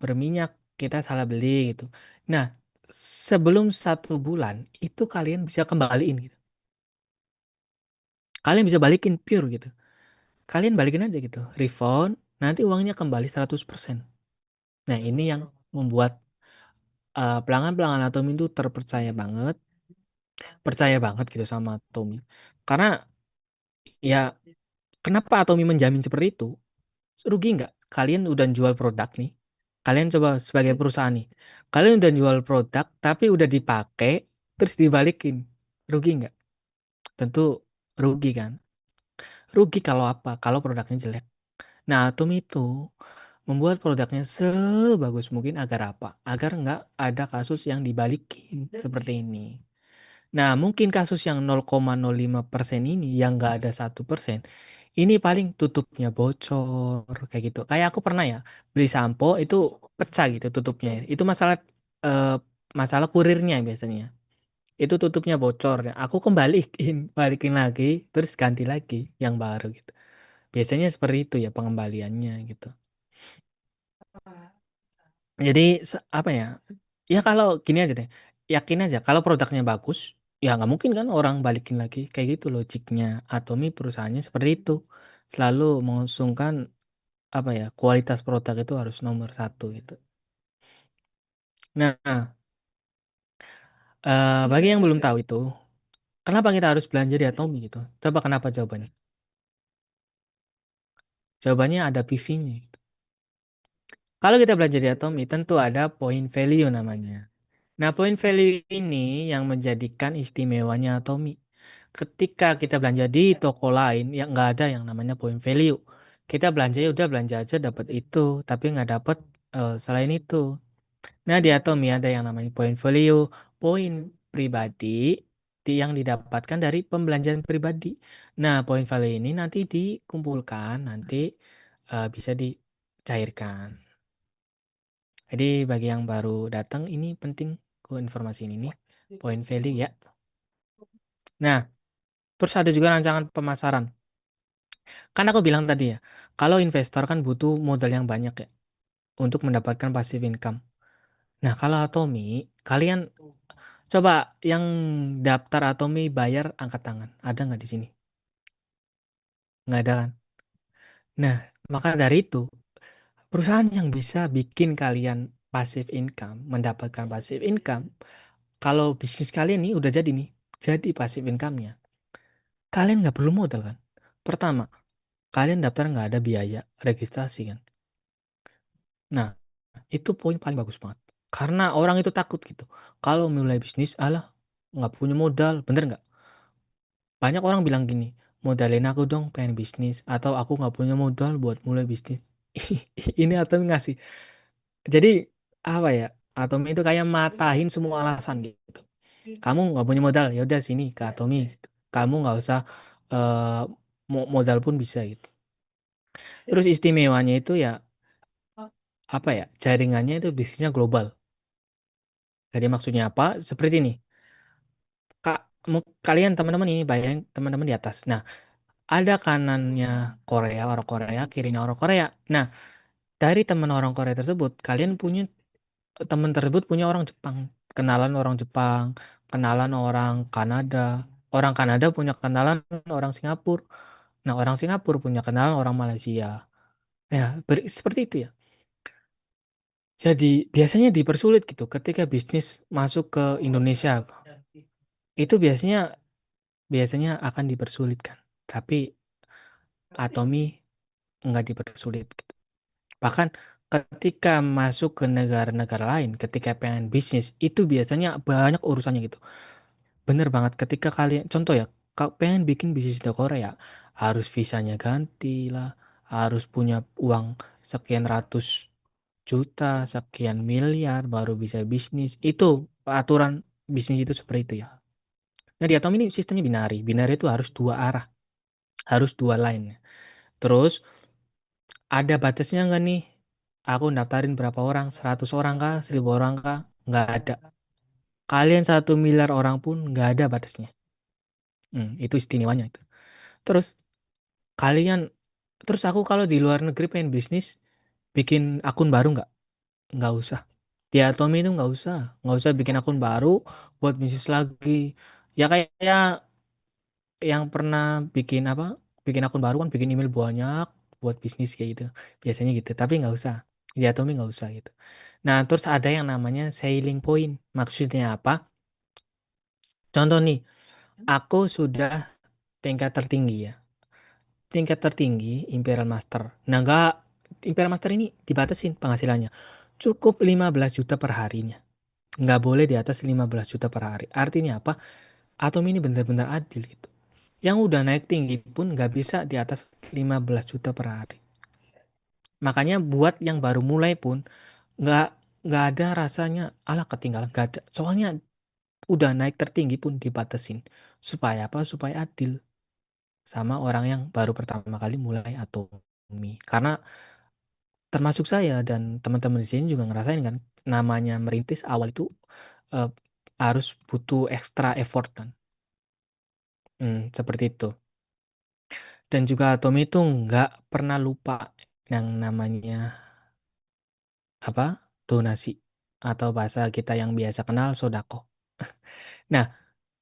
berminyak, kita salah beli gitu. Nah, sebelum 1 bulan itu kalian bisa kembaliin gitu. Kalian bisa balikin pure gitu. Kalian balikin aja gitu. Refund, nanti uangnya kembali 100%. Nah, ini yang membuat pelanggan-pelanggan Atomi itu percaya banget gitu sama Atomi. Karena ya kenapa Atomi menjamin seperti itu? Rugi nggak? Kalian udah jual produk nih. Kalian coba sebagai perusahaan nih. Kalian udah jual produk tapi udah dipakai terus dibalikin. Rugi nggak? Tentu rugi kan? Rugi kalau apa? Kalau produknya jelek. Nah, Atomi itu membuat produknya sebagus mungkin agar apa? Agar nggak ada kasus yang dibalikin seperti ini. Nah, mungkin kasus yang 0,05% ini yang nggak ada 1%, ini paling tutupnya bocor kayak gitu. Kayak aku pernah ya beli sampo itu pecah gitu tutupnya. Itu masalah eh, masalah kurirnya biasanya. Itu tutupnya bocor. Aku kembaliin, balikin lagi, terus ganti lagi yang baru gitu. Biasanya seperti itu ya pengembaliannya gitu. Jadi apa ya? Ya kalau gini aja deh, yakin aja kalau produknya bagus, ya nggak mungkin kan orang balikin lagi kayak gitu logiknya. Atomi perusahaannya seperti itu, selalu mengusungkan apa ya kualitas produk itu harus nomor satu gitu. Nah, bagi yang belum tahu itu, kenapa kita harus belanja di Atomi gitu? Coba kenapa jawabannya? Jawabannya ada PV-nya. Kalau kita belanja di Atomi, tentu ada point value namanya. Nah, point value ini yang menjadikan istimewanya Atomi. Ketika kita belanja di toko lain, yang nggak ada yang namanya point value. Kita belanja ya udah belanja aja dapat itu, tapi nggak dapat selain itu. Nah, di Atomi ada yang namanya point value, poin pribadi yang didapatkan dari pembelanjaan pribadi. Nah, point value ini nanti dikumpulkan, nanti bisa dicairkan. Jadi bagi yang baru datang ini penting informasi ini nih, point value ya. Nah, Terus ada juga rancangan pemasaran. Kan aku bilang tadi ya, kalau investor kan butuh modal yang banyak ya untuk mendapatkan passive income. Nah, kalau Atomi, kalian coba yang daftar Atomi bayar angkat tangan. Ada nggak di sini? Nggak ada kan? Nah, maka dari itu, perusahaan yang bisa bikin kalian passive income, mendapatkan passive income, kalau bisnis kalian nih udah jadi nih, jadi passive income-nya, kalian nggak perlu modal kan? Pertama, kalian daftar nggak ada biaya registrasi kan? Nah, itu poin paling bagus banget. Karena orang itu takut gitu. Kalau mulai bisnis, alah, nggak punya modal, bener nggak? Banyak orang bilang gini, modalin aku dong pengen bisnis. Atau aku nggak punya modal buat mulai bisnis. Ini atau ngasih. Jadi, apa ya? Atomi itu kayak matahin semua alasan gitu. Kamu nggak punya modal, ya udah sini ke Atomi. Kamu nggak usah eh, modal pun bisa gitu. Terus istimewanya itu ya, apa ya? Jaringannya itu bisnisnya global. Jadi maksudnya apa? Seperti ini. Kak, kalian teman-teman ini bayangin teman-teman di atas. Nah, ada kanannya Korea, orang Korea, kirinya orang Korea. Nah, dari teman orang Korea tersebut, kalian punya teman tersebut punya orang Jepang, kenalan orang Jepang, kenalan orang Kanada. Orang Kanada punya kenalan orang Singapura. Nah, orang Singapura punya kenalan orang Malaysia. Ya, seperti itu ya. Jadi, biasanya dipersulit gitu ketika bisnis masuk ke Indonesia. Itu biasanya akan dipersulitkan. Tapi Atomi nggak dipersulit gitu. Bahkan ketika masuk ke negara-negara lain, ketika pengen bisnis, itu biasanya banyak urusannya gitu. Bener banget ketika kalian, contoh ya, kalau pengen bikin bisnis di Korea, harus visanya ganti lah, harus punya uang sekian ratus juta, sekian miliar, baru bisa bisnis. Itu aturan bisnis itu seperti itu ya. Nah di Atom ini sistemnya binari. Binari itu harus dua arah, harus dua line. Terus ada batasnya nggak nih? Aku daftarin berapa orang? 100 orang kah? 1000 orang kah? Nggak ada. Kalian 1 miliar orang pun nggak ada batasnya. Itu istimewanya itu. Terus kalian, terus aku kalau di luar negeri pengen bisnis, bikin akun baru nggak? Nggak usah. Di Atomi itu nggak usah bikin akun baru buat bisnis lagi. Ya kayak yang pernah bikin apa? Bikin akun baru kan bikin email banyak buat bisnis kayak gitu. Biasanya gitu. Tapi nggak usah. Di Atomi nggak usah gitu. Nah, terus ada yang namanya selling point. Maksudnya apa? Contoh nih, aku sudah tingkat tertinggi ya. Tingkat tertinggi Imperial Master. Nah, nggak, Imperial Master ini dibatasin penghasilannya. Cukup 15 juta per harinya. Nggak boleh di atas 15 juta per hari. Artinya apa? Atom ini benar-benar adil gitu. Yang udah naik tinggi pun nggak bisa di atas 15 juta per hari. Makanya buat yang baru mulai pun nggak nggak ada rasanya alah ketinggalan, nggak ada. Soalnya udah naik tertinggi pun dibatasin. Supaya apa? Supaya adil sama orang yang baru pertama kali mulai Atomi. Karena termasuk saya dan teman-teman di sini juga ngerasain kan, namanya merintis awal itu eh, harus butuh extra effort kan. Seperti itu. Dan juga Atomi itu nggak pernah lupa yang namanya apa? Donasi atau bahasa kita yang biasa kenal sodako. Nah,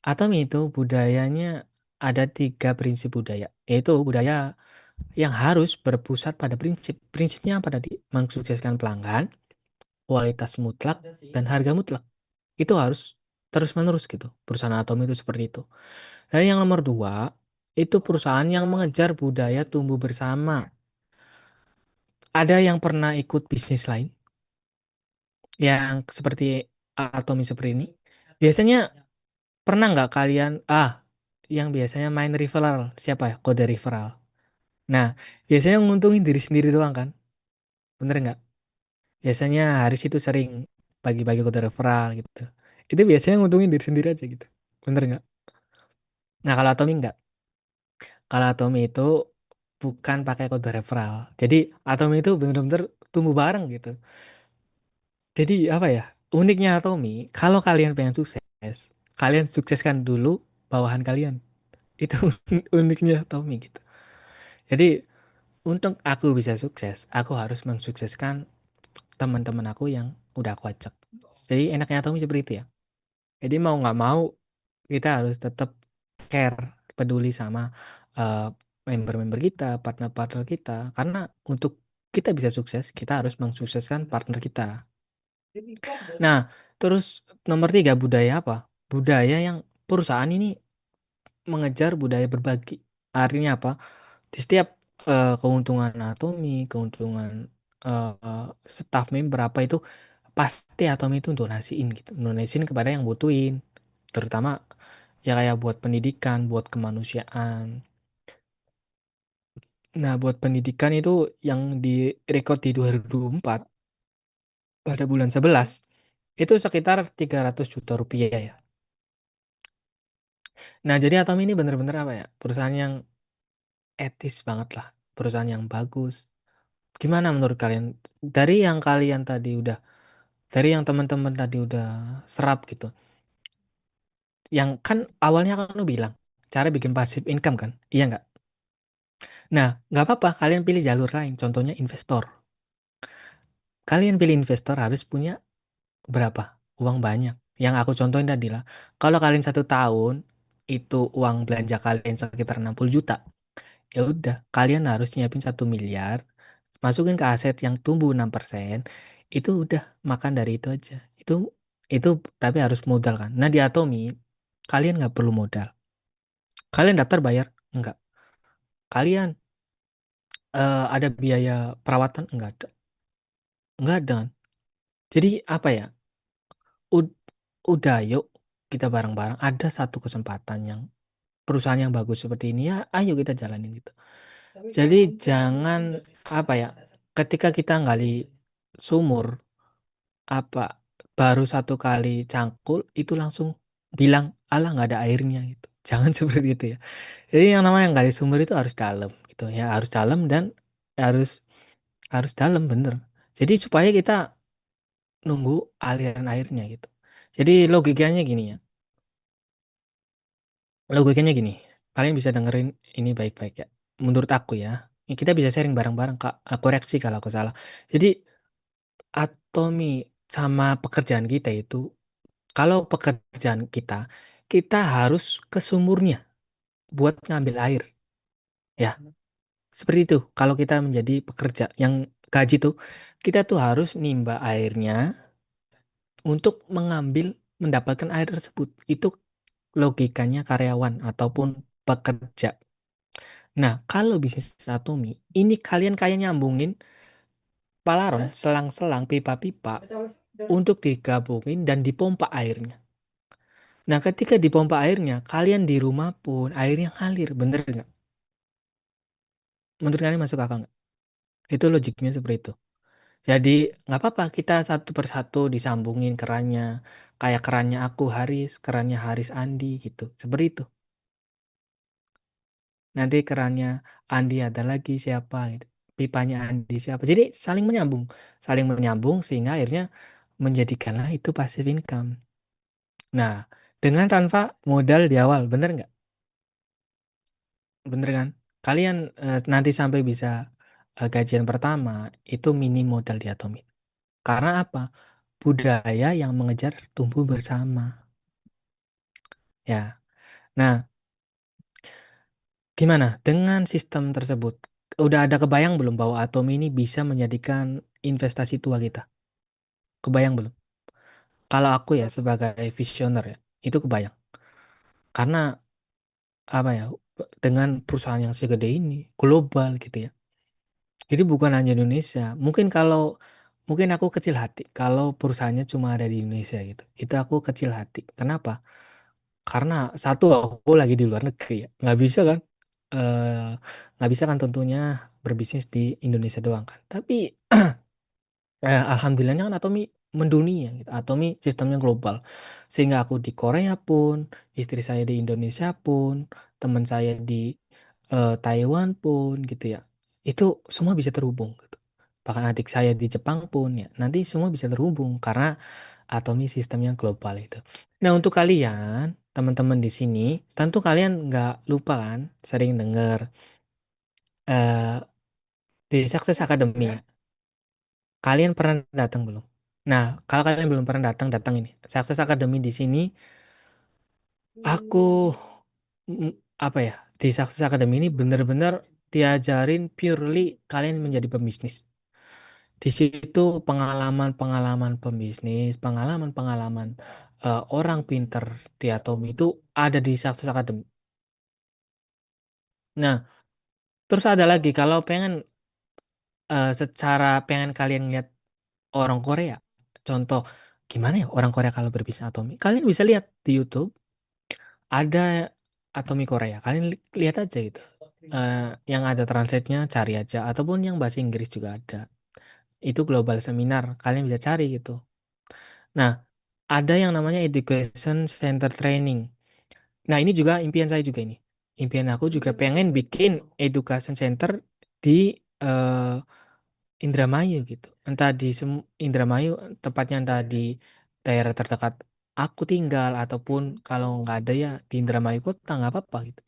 Atomi itu budayanya ada 3 prinsip budaya, yaitu budaya yang harus berpusat pada prinsip. Prinsipnya apa tadi? Mensukseskan pelanggan, kualitas mutlak, dan harga mutlak. Itu harus terus-menerus gitu. Perusahaan Atom itu seperti itu. Dan yang nomor 2, itu perusahaan yang mengejar budaya tumbuh bersama. Ada yang pernah ikut bisnis lain yang seperti Atomi seperti ini? Biasanya pernah nggak kalian, yang biasanya main referral, siapa ya? Kode referral. Nah, biasanya nguntungin diri sendiri doang kan? Bener nggak? Biasanya Haris itu sering bagi-bagi kode referral gitu. Itu biasanya nguntungin diri sendiri aja gitu. Bener nggak? Nah, kalau Atomi nggak. Kalau Atomi itu bukan pakai kode referral. Jadi Atomi itu bener-bener tumbuh bareng gitu. Jadi apa ya? Uniknya Atomi, kalau kalian pengen sukses, kalian sukseskan dulu bawahan kalian. Itu uniknya Tommy gitu. Jadi untuk aku bisa sukses, aku harus mensukseskan teman-teman aku yang udah aku ajak. Jadi enaknya Tommy seperti itu ya. Jadi mau nggak mau kita harus tetap care, peduli sama eh, member-member kita, partner-partner kita. Karena untuk kita bisa sukses, kita harus mensukseskan partner kita. Nah, terus nomor tiga budaya apa? Budaya yang perusahaan ini mengejar budaya berbagi. Artinya apa? Di setiap keuntungan Atomi, keuntungan staff member apa itu pasti Atomi itu donasiin gitu, donasiin kepada yang butuhin, terutama ya kayak buat pendidikan, buat kemanusiaan. Nah, buat pendidikan itu yang direkod di 2024 pada bulan 11 itu sekitar 300 juta rupiah ya. Nah, jadi Atomi ini bener-bener apa ya? Perusahaan yang etis banget lah, perusahaan yang bagus. Gimana menurut kalian? Dari yang kalian tadi udah, dari yang teman-teman tadi udah serap gitu. Yang kan awalnya kan lu bilang cara bikin passive income kan? Iya nggak? Nah, nggak apa-apa kalian pilih jalur lain. Contohnya investor. Kalian pilih investor harus punya berapa? Uang banyak. Yang aku contohin tadi lah. Kalau kalian 1 tahun itu uang belanja kalian sekitar 60 juta. Ya udah, kalian harus nyiapin 1 miliar, masukin ke aset yang tumbuh 6%, itu udah makan dari itu aja. Itu tapi harus modal kan. Nah di Atomi, kalian nggak perlu modal. Kalian daftar bayar? Enggak. Kalian ada biaya perawatan? Enggak ada. Enggak ada kan. Jadi apa ya? ud- Udah yuk kita bareng-bareng. Ada satu kesempatan yang perusahaan yang bagus seperti ini ya, ayo kita jalanin gitu. Jadi jangan apa ya, ketika kita gali sumur apa baru 1 kali cangkul itu langsung bilang alah nggak ada airnya gitu. Jangan seperti itu ya. Jadi yang namanya gali sumur itu harus dalam gitu ya, harus dalam dan harus harus dalam bener. Jadi supaya kita nunggu aliran airnya gitu. Jadi logikanya gini ya. Logikanya gini. Kalian bisa dengerin ini baik-baik ya. Menurut aku ya, ini kita bisa sharing bareng-bareng Kak. Aku koreksi kalau aku salah. Jadi atomi sama pekerjaan kita itu, kalau pekerjaan kita, kita harus ke sumurnya buat ngambil air. Ya, seperti itu. Kalau kita menjadi pekerja yang gaji tuh, kita tuh harus nimba airnya untuk mendapatkan air tersebut. Itu logikanya karyawan ataupun pekerja. Nah, kalau bisnis atomi, ini kalian kayak nyambungin palaron, selang-selang, pipa-pipa untuk digabungin dan dipompa airnya. Nah, ketika dipompa airnya, kalian di rumah pun airnya ngalir, bener nggak? Menurut kalian masuk akal nggak? Itu logiknya seperti itu. Jadi nggak apa-apa kita satu persatu disambungin kerannya, kayak kerannya aku Haris, kerannya Haris Andi gitu, seperti itu. Nanti kerannya Andi ada lagi siapa gitu. Pipanya Andi siapa. Jadi saling menyambung sehingga akhirnya menjadikanlah itu passive income. Nah, dengan tanpa modal di awal, bener nggak? Bener kan? Kalian nanti sampai bisa gajian pertama itu minim modal di Atomic. Karena apa? Budaya yang mengejar tumbuh bersama. Ya. Nah, gimana dengan sistem tersebut? Udah ada kebayang belum bahwa Atomi ini bisa menjadikan investasi tua kita? Kebayang belum? Kalau aku ya sebagai visioner ya, itu kebayang. Karena apa ya? Dengan perusahaan yang segede ini, global gitu ya. Jadi bukan hanya Indonesia. Mungkin aku kecil hati kalau perusahaannya cuma ada di Indonesia gitu. Itu aku kecil hati. Kenapa? Karena satu aku lagi di luar negeri ya. Nggak bisa kan? eh nggak bisa kan tentunya berbisnis di Indonesia doang kan. Tapi alhamdulillahnya kan Atomi mendunia gitu. Atomi sistemnya global. Sehingga aku di Korea pun, istri saya di Indonesia pun, teman saya di Taiwan pun gitu ya. Itu semua bisa terhubung gitu. Bahkan adik saya di Jepang pun ya. Nanti semua bisa terhubung karena Atomi sistemnya global itu. Nah, untuk kalian teman-teman di sini, tentu kalian nggak lupa kan, sering dengar eh di Success Academy. Kalian pernah datang belum? Nah, kalau kalian belum pernah datang, datang ini. Success Academy di sini, aku mm, apa ya? Di Success Academy ini benar-benar diajarin purely kalian menjadi pembisnis. Di situ pengalaman-pengalaman pembisnis, pengalaman-pengalaman orang pinter di Atom itu ada di Success Academy. Nah, terus ada lagi kalau pengen secara pengen kalian lihat orang Korea, contoh gimana ya orang Korea kalau berbisnis Atomi, kalian bisa lihat di YouTube ada Atomi Korea. Kalian lihat aja gitu. Eh, yang ada translate-nya cari aja ataupun yang bahasa Inggris juga ada. Itu global seminar, kalian bisa cari gitu. Nah, ada yang namanya Education Center Training. Nah, ini juga impian saya juga ini. Impian aku juga pengen bikin education center di eh, Indramayu gitu. Entah di Indramayu, tepatnya entah di daerah terdekat aku tinggal ataupun kalau nggak ada ya di Indramayu kota nggak apa-apa gitu.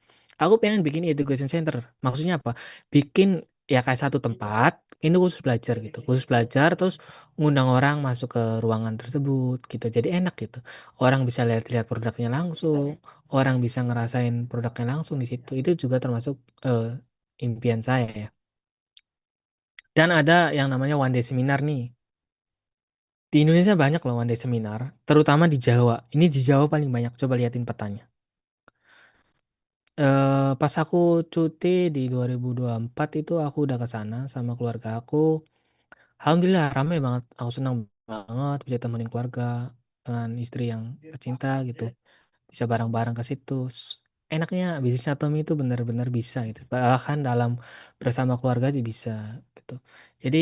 Aku pengen bikin education center. Maksudnya apa? Bikin ya kayak satu tempat ini khusus belajar gitu. Khusus belajar terus ngundang orang masuk ke ruangan tersebut gitu. Jadi enak gitu. Orang bisa lihat-lihat produknya langsung, orang bisa ngerasain produknya langsung di situ. Itu juga termasuk eh, impian saya ya. Dan ada yang namanya one day seminar nih. Di Indonesia banyak loh one day seminar, terutama di Jawa. Ini di Jawa paling banyak. Coba liatin petanya. Pas aku cuti di 2024 itu aku udah ke sana sama keluarga aku. Alhamdulillah ramai banget. Aku senang banget bisa temenin keluarga dengan istri yang tercinta gitu. Bisa bareng-bareng ke situ. Enaknya bisnis Atomi itu benar-benar bisa gitu. Bahkan dalam bersama keluarga aja bisa gitu. Jadi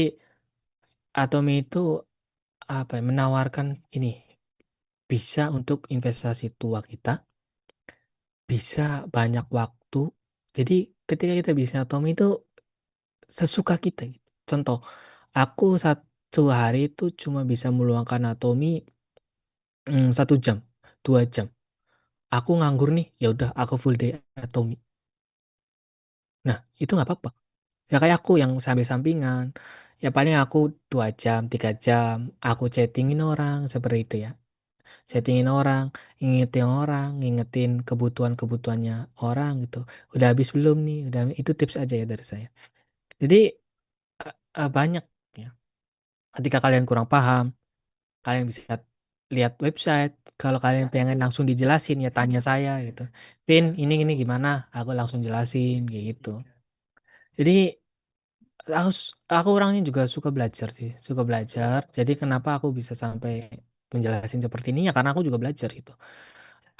Atomi itu apa ya, menawarkan ini bisa untuk investasi tua kita, bisa banyak waktu. Jadi ketika kita bisa atom itu sesuka kita gitu. Contoh, aku satu hari itu cuma bisa meluangkan atomi 1 jam, 2 jam. Aku nganggur nih, ya udah aku full day atomi. Nah, itu nggak apa-apa. Ya kayak aku yang sambil sampingan, ya paling aku 2 jam, 3 jam, aku chattingin orang seperti itu ya. Settingin orang, ngingetin kebutuhan-kebutuhannya orang gitu. Udah habis belum nih? Itu tips aja ya dari saya. Jadi banyak ya. Ketika kalian kurang paham, kalian bisa lihat website. Kalau kalian pengen langsung dijelasin ya tanya saya gitu. Pin, ini gimana? Aku langsung jelasin kayak gitu. Jadi aku orangnya juga suka belajar sih, suka belajar. Jadi kenapa aku bisa sampai menjelasin seperti ini ya karena aku juga belajar gitu.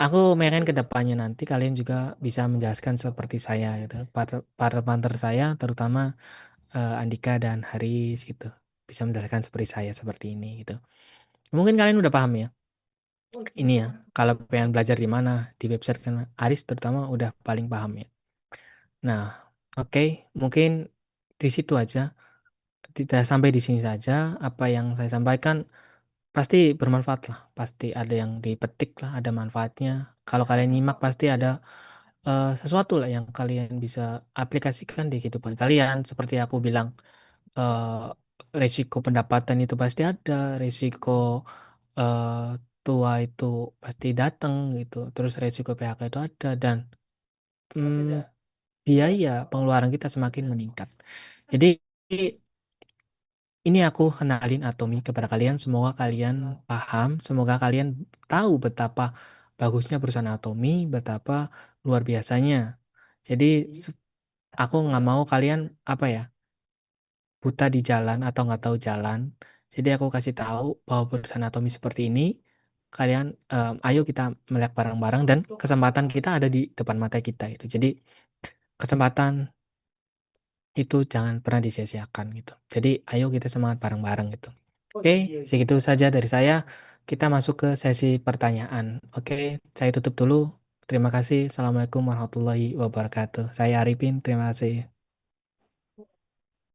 Aku pengen ke depannya nanti kalian juga bisa menjelaskan seperti saya gitu. Para partner saya terutama Andika dan Haris gitu. Bisa menjelaskan seperti saya seperti ini gitu. Mungkin kalian udah paham ya. Ini ya, kalau pengen belajar di mana di website kan Haris terutama udah paling paham ya. Nah, oke, mungkin di situ aja. Tidak sampai di sini saja. Apa yang saya sampaikan pasti bermanfaat lah. Pasti ada yang dipetik lah, ada manfaatnya. Kalau kalian nyimak pasti ada sesuatu lah yang kalian bisa aplikasikan di kehidupan kalian. Seperti aku bilang, eh, resiko pendapatan itu pasti ada, resiko eh, tua itu pasti datang gitu. Terus resiko PHK itu ada dan mm, biaya pengeluaran kita semakin meningkat. Jadi ini aku kenalin Atomi kepada kalian. Semoga kalian paham, semoga kalian tahu betapa bagusnya perusahaan Atomi, betapa luar biasanya. Jadi aku nggak mau kalian apa ya buta di jalan atau nggak tahu jalan. Jadi aku kasih tahu bahwa perusahaan Atomi seperti ini. Kalian, ayo kita melihat bareng-bareng dan kesempatan kita ada di depan mata kita itu. Jadi kesempatan itu jangan pernah disia-siakan gitu. Jadi ayo kita semangat bareng-bareng gitu. Oke, segitu saja dari saya. Kita masuk ke sesi pertanyaan. Oke, saya tutup dulu. Terima kasih. Assalamualaikum warahmatullahi wabarakatuh. Saya Arifin, terima kasih.